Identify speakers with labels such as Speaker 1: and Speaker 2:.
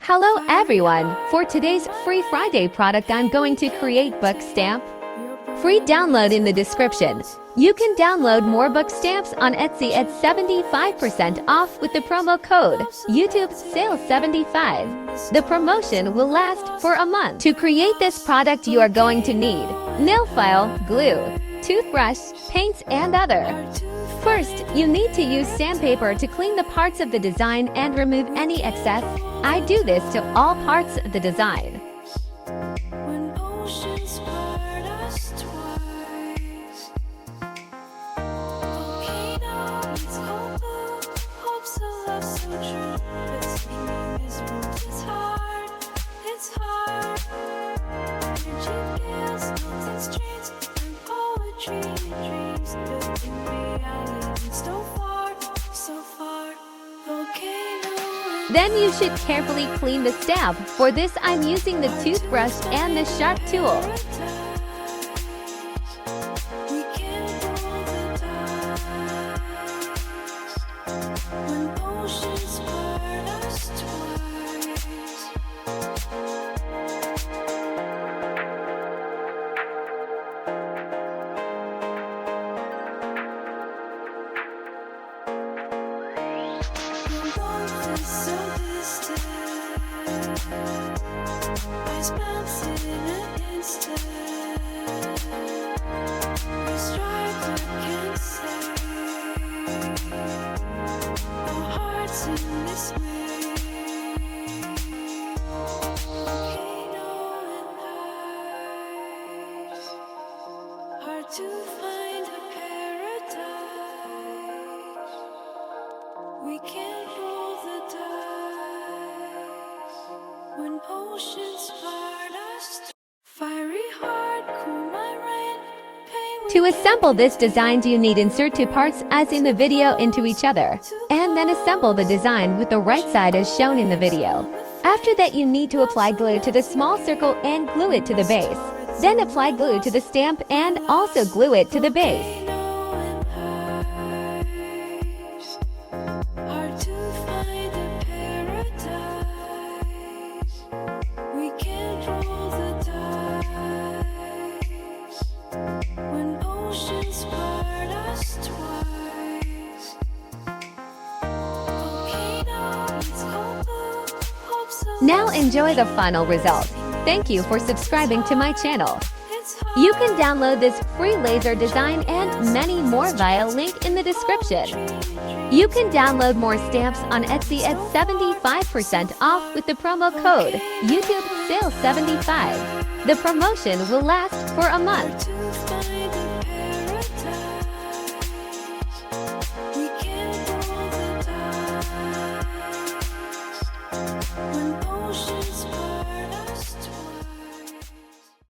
Speaker 1: Hello everyone! For today's Free Friday product, I'm going to create book stamp. Free download in the description. You can download more book stamps on Etsy at 75% off with the promo code YouTube Sale 75. The promotion will last for a month. To create this product, you are going to need nail file, glue, toothbrush, paints, and other. First, you need to use sandpaper to clean the parts of the design and remove any excess. I do this to all parts of the design. Then you should carefully clean the stamp. For this, I'm using the toothbrush and the sharp tool.
Speaker 2: To find a paradise, we can't roll the dice. When oceans part us, fiery heart, cool my rain, pain.
Speaker 1: To assemble this design, you need insert two parts as in the video into each other, and then assemble the design with the right side as shown in the video. After that, you need to apply glue to the small circle and glue it to the base. Then apply glue to the stamp and also glue it to the base. Now enjoy the final result. Thank you for subscribing to my channel. You can download this free laser design and many more via link in the description. You can download more stamps on Etsy at 75% off with the promo code YouTube Sale 75. The promotion will last for a month.
Speaker 2: When oceans